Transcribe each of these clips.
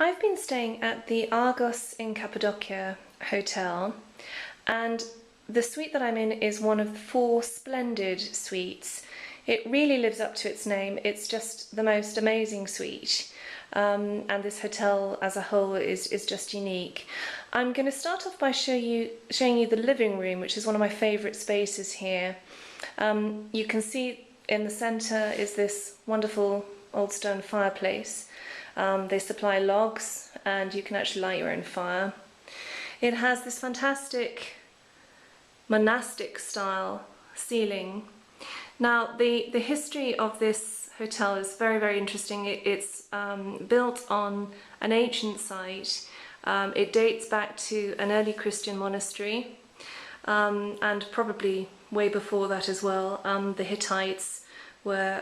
I've been staying at the Argos in Cappadocia hotel, and the suite that I'm in is one of the 4 Splendid suites. It really lives up to its name. It's just the most amazing suite, and this hotel as a whole is just unique. I'm going to start off by showing you the living room, which is one of my favourite spaces here. You can see in the centre is this wonderful old stone fireplace. They supply logs and you can actually light your own fire. It has this fantastic monastic style ceiling. Now the history of this hotel is very interesting. It's built on an ancient site. It dates back to an early Christian monastery, and probably way before that as well. The Hittites were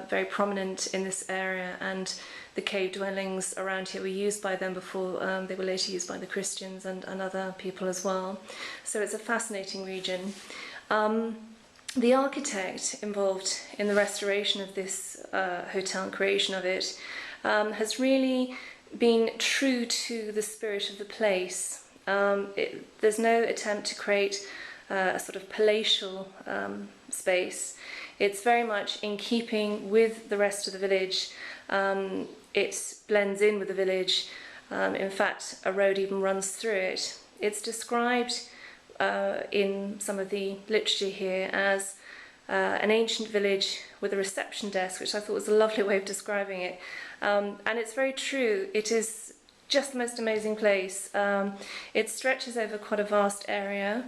very prominent in this area, and the cave dwellings around here were used by them before they were later used by the Christians and other people as well. So it's a fascinating region. The architect involved in the restoration of this hotel and creation of it has really been true to the spirit of the place. There's no attempt to create a sort of palatial space. It's very much in keeping with the rest of the village. It blends in with the village. In fact, a road even runs through it. It's described in some of the literature here as an ancient village with a reception desk, which I thought was a lovely way of describing it. And it's very true. It is just the most amazing place. It stretches over quite a vast area.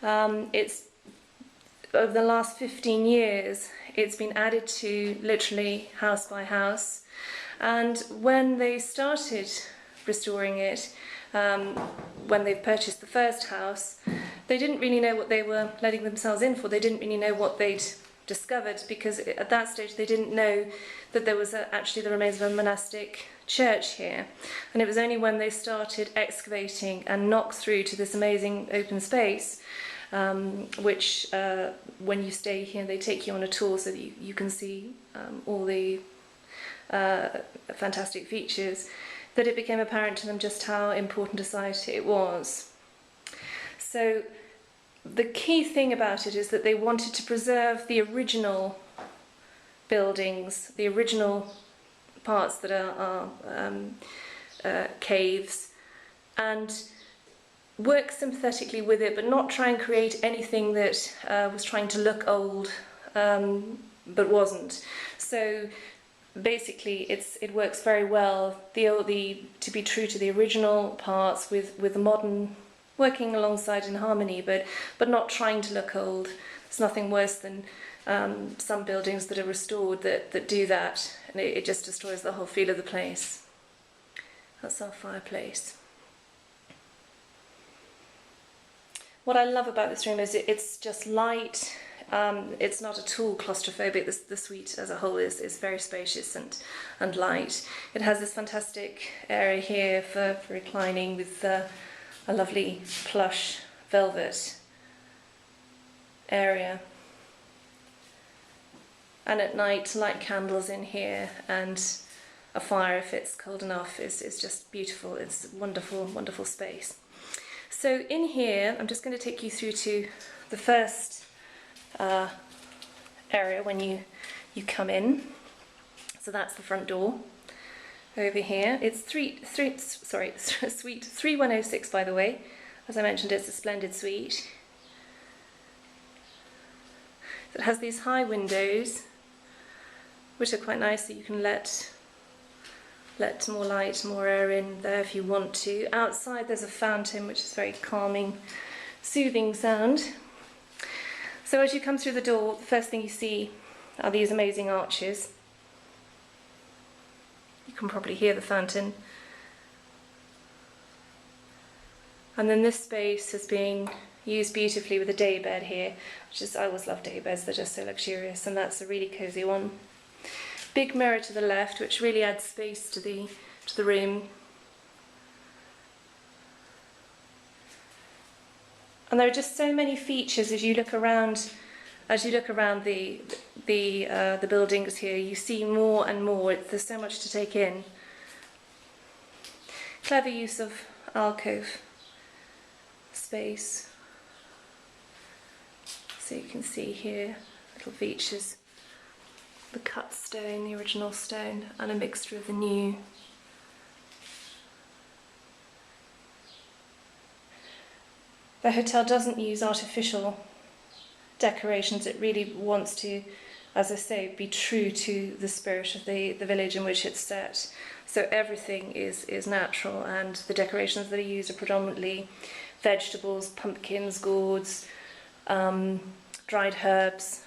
It's over the last 15 years, it's been added to literally house by house. And when they started restoring it, when they purchased the first house, they didn't really know what they were letting themselves in for. They didn't really know what they'd discovered, because at that stage they didn't know that there was actually the remains of a monastic church here. And it was only when they started excavating and knocked through to this amazing open space, which when you stay here they take you on a tour so that you can see all the fantastic features, that it became apparent to them just how important a site it was. So the key thing about it is that they wanted to preserve the original buildings, the original parts that are caves, and work sympathetically with it, but not try and create anything that was trying to look old, but wasn't. So basically it works very well, to be true to the original parts with the modern working alongside in harmony, but not trying to look old. There's nothing worse than some buildings that are restored that do that, and it just destroys the whole feel of the place. That's our fireplace. What I love about this room is it's just light. It's not at all claustrophobic. The suite as a whole is very spacious and light. It has this fantastic area here for reclining with a lovely plush velvet area. And at night, to light candles in here and a fire, if it's cold enough, is just beautiful. It's a wonderful space. So in here, I'm just going to take you through to the first area when you come in. So that's the front door over here. It's suite 3106, by the way. As I mentioned, it's a Splendid suite. It has these high windows, which are quite nice, so you can let more light, more air in there if you want to. Outside there's a fountain, which is very calming, soothing sound. So as you come through the door, the first thing you see are these amazing arches. You can probably hear the fountain. And then this space is being used beautifully with a day bed here, I always love day beds, they're just so luxurious, and that's a really cosy one. Big mirror to the left, which really adds space to the room. And there are just so many features as you look around the buildings here. You see more and more. There's so much to take in. Clever use of alcove space. So you can see here little features, the cut stone, the original stone, and a mixture of the new. The hotel doesn't use artificial decorations. It really wants to, as I say, be true to the spirit of the village in which it's set. So everything is natural, and the decorations that are used are predominantly vegetables, pumpkins, gourds, dried herbs,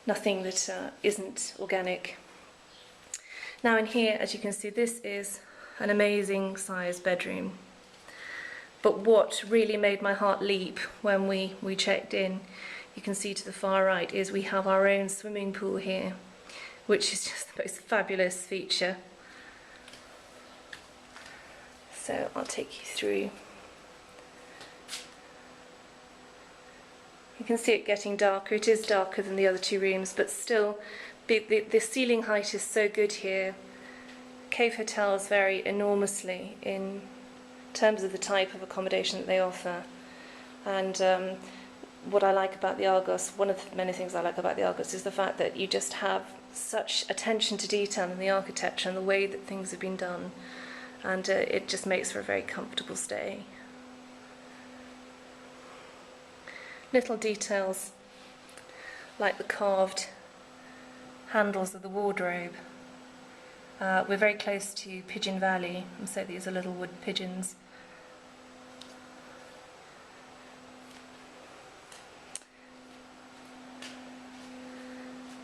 nothing that isn't organic. Now in here, as you can see, this is an amazing sized bedroom. But what really made my heart leap when we checked in, you can see to the far right, is we have our own swimming pool here, which is just the most fabulous feature. So I'll take you through. You can see it getting darker. It is darker than the other two rooms, but still the ceiling height is so good here. Cave hotels vary enormously in terms of the type of accommodation that they offer. And what I like about the Argos, one of the many things I like about the Argos, is the fact that you just have such attention to detail in the architecture and the way that things have been done. And it just makes for a very comfortable stay. Little details like the carved handles of the wardrobe. We're very close to Pigeon Valley, and so these are little wood pigeons.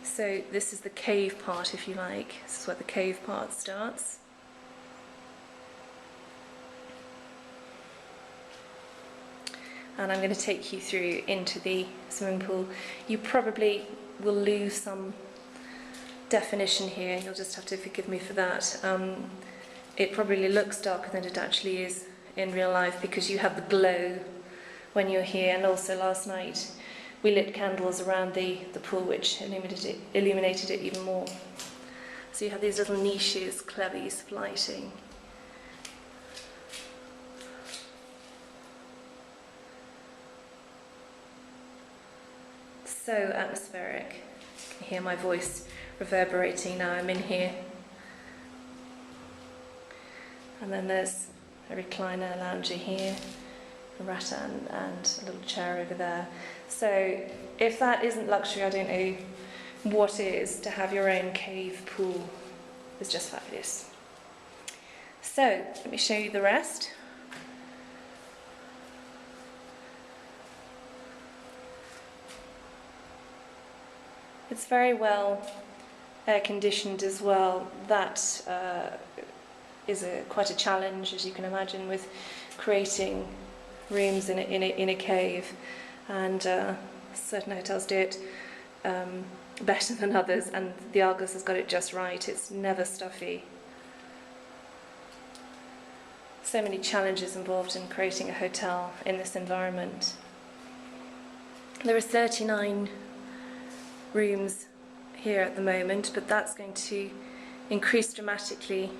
So this is the cave part, if you like. This is where the cave part starts. And I'm going to take you through into the swimming pool. You probably will lose some definition here. You'll just have to forgive me for that. It probably looks darker than it actually is in real life because you have the glow when you're here, and also last night we lit candles around the pool which illuminated it even more. So you have these little niches, clever use of lighting. So atmospheric. You can hear my voice reverberating now I'm in here. And then there's a recliner lounger here, a rattan and a little chair over there. So if that isn't luxury, I don't know what is. To have your own cave pool is just fabulous. So let me show you the rest. It's very well air conditioned as well. That is quite a challenge, as you can imagine, with creating rooms in a cave, and certain hotels do it better than others, and the Argos has got it just right. It's never stuffy. So many challenges involved in creating a hotel in this environment. There are 39 rooms here at the moment, but that's going to increase dramatically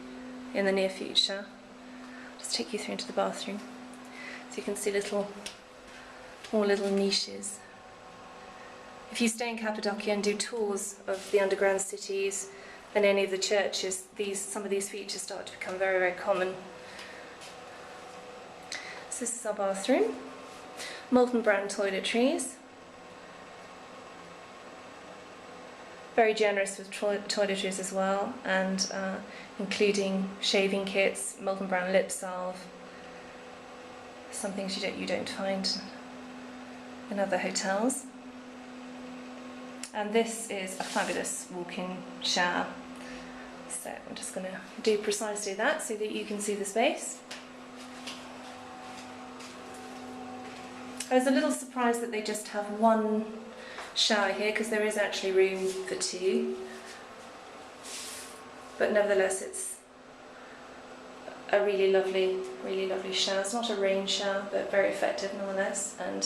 in the near future. I'll just take you through into the bathroom so you can see more little niches. If you stay in Cappadocia and do tours of the underground cities and any of the churches, some of these features start to become very, very common. So this is our bathroom. Molten brown toiletries. Very generous with toiletries as well, and including shaving kits, molten brown lip salve, some things you don't find in other hotels. And this is a fabulous walk-in shower. So I'm just going to do precisely that so that you can see the space. I was a little surprised that they just have one shower here, because there is actually room for two, but nevertheless it's a really lovely shower. It's not a rain shower, but very effective nonetheless, and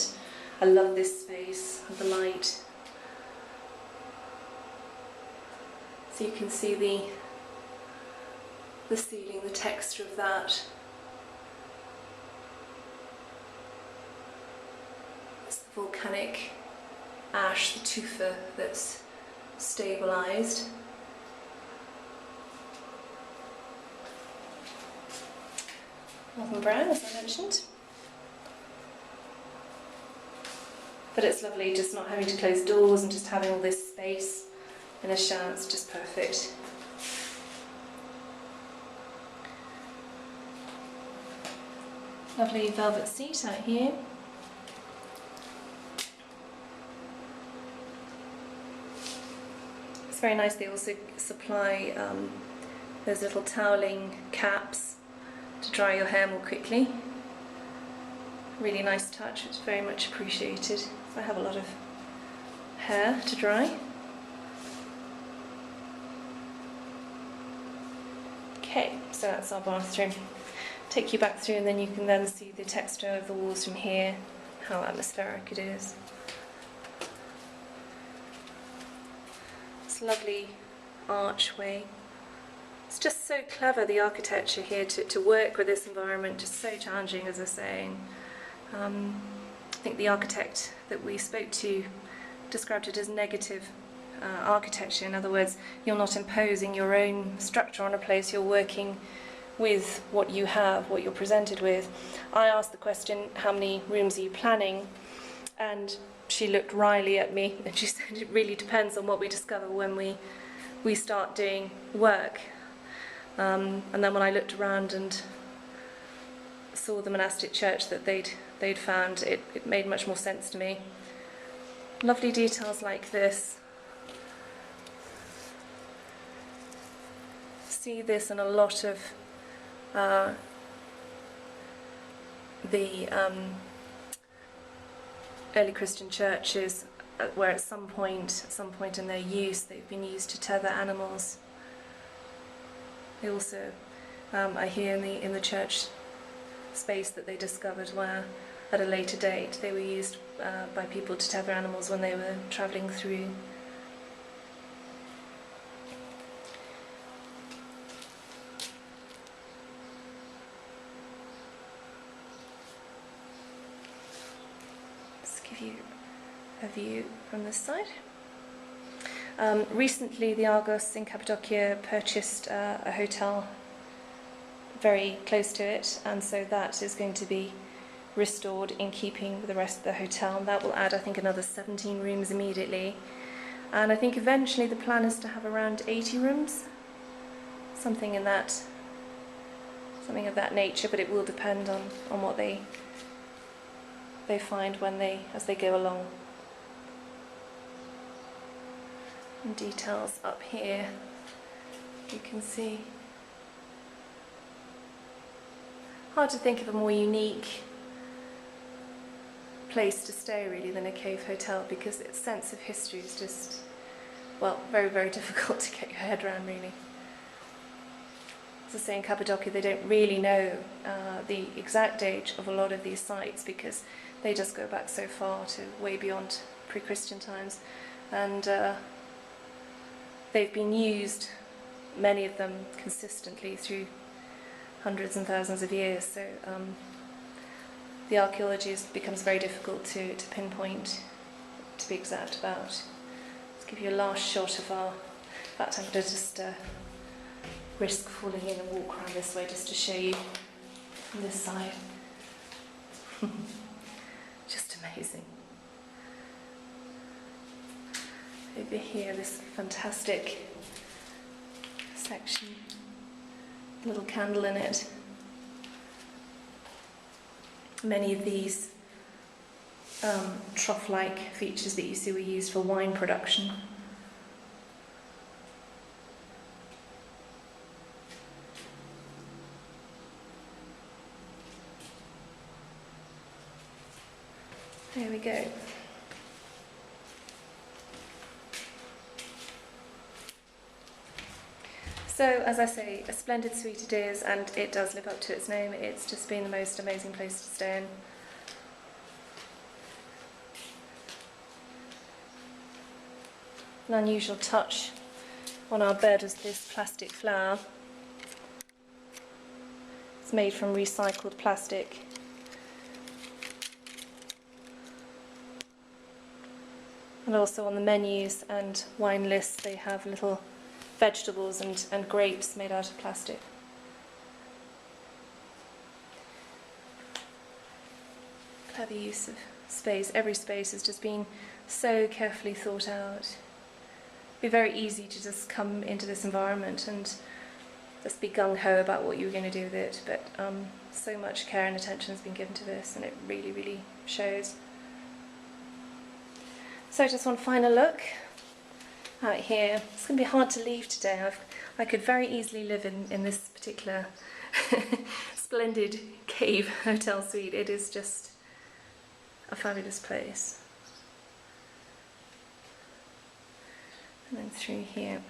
I love this space, the light. So you can see the ceiling, the texture of that. It's the volcanic ash, the tufa that's stabilised. Northern brown, as I mentioned. But it's lovely just not having to close doors and just having all this space in a shower. It's just perfect. Lovely velvet seat out here. It's very nice. They also supply those little toweling caps to dry your hair more quickly. Really nice touch. It's very much appreciated. I have a lot of hair to dry. Okay, so that's our bathroom. Take you back through and then you can then see the texture of the walls from here, how atmospheric it is. It's a lovely archway. It's just so clever, the architecture here, to work with this environment, just so challenging, as I was saying. I think the architect that we spoke to described it as negative architecture. In other words, you're not imposing your own structure on a place, you're working with what you have, what you're presented with. I asked the question, how many rooms are you planning? And she looked wryly at me and she said it really depends on what we discover when we start doing work. And then when I looked around and saw the monastic church that they'd found, it made much more sense to me. Lovely details like this. See this in a lot of the early Christian churches, where at some point in their use they've been used to tether animals. They also, I hear in the church space that they discovered where at a later date they were used by people to tether animals when they were travelling through. Let's give you a view from this side. Recently the Argos in Cappadocia purchased a hotel very close to it, and so that is going to be restored in keeping with the rest of the hotel. That will add, I think, another 17 rooms immediately, and I think eventually the plan is to have around 80 rooms, something of that nature, but it will depend on what they find as they go along. And details up here, you can see. Hard to think of a more unique place to stay really than a cave hotel, because its sense of history is just, well, very, very difficult to get your head around really. As I say, in Cappadocia they don't really know the exact age of a lot of these sites, because they just go back so far to way beyond pre-Christian times, and they've been used, many of them, consistently through hundreds and thousands of years, so the archaeology becomes very difficult to pinpoint, to be exact about. Let's give you a last shot of our, in fact I'm going to just risk falling in and walk around this way just to show you from this side. Just amazing. Over here, this fantastic section, little candle in it. Many of these trough-like features that you see were used for wine production. There we go. So, as I say, a splendid suite it is, and it does live up to its name. It's just been the most amazing place to stay in. An unusual touch on our bed is this plastic flower. It's made from recycled plastic. And also on the menus and wine lists they have little vegetables and grapes made out of plastic. Clever use of space. Every space has just been so carefully thought out. It'd be very easy to just come into this environment and just be gung-ho about what you were going to do with it, but so much care and attention has been given to this, and it really, really shows. So just one final look out here. It's going to be hard to leave today. I could very easily live in this particular splendid cave hotel suite. It is just a fabulous place. And then through here.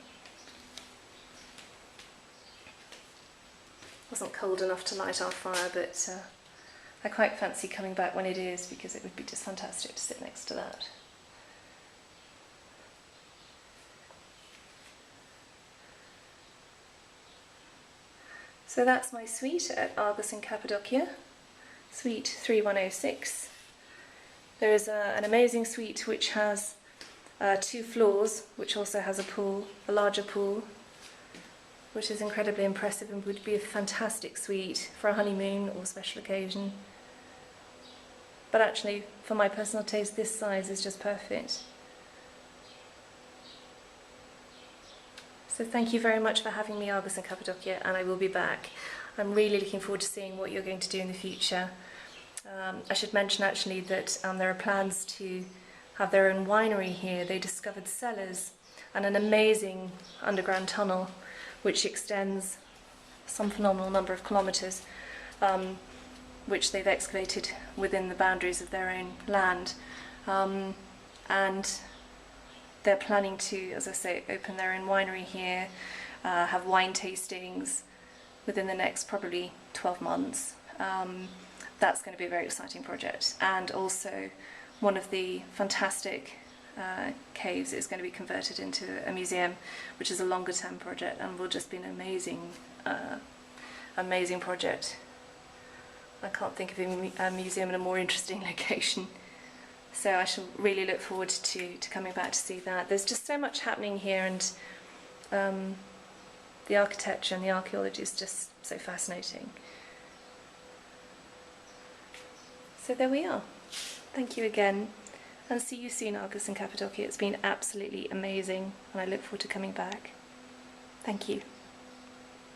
It wasn't cold enough to light our fire, but I quite fancy coming back when it is, because it would be just fantastic to sit next to that. So that's my suite at Argos in Cappadocia, suite 3106. There is an amazing suite which has 2 floors, which also has a pool, a larger pool, which is incredibly impressive and would be a fantastic suite for a honeymoon or special occasion. But actually, for my personal taste, this size is just perfect. So thank you very much for having me, Argos in Cappadocia, and I will be back. I'm really looking forward to seeing what you're going to do in the future. I should mention actually that there are plans to have their own winery here. They discovered cellars and an amazing underground tunnel which extends some phenomenal number of kilometres, which they've excavated within the boundaries of their own land. And they're planning to, as I say, open their own winery here, have wine tastings within the next probably 12 months. That's going to be a very exciting project. And also one of the fantastic caves is going to be converted into a museum, which is a longer term project and will just be an amazing, amazing project. I can't think of a museum in a more interesting location. So I shall really look forward to coming back to see that. There's just so much happening here, and the architecture and the archaeology is just so fascinating. So there we are. Thank you again, and see you soon, Argos in Cappadocia. It's been absolutely amazing, and I look forward to coming back. Thank you.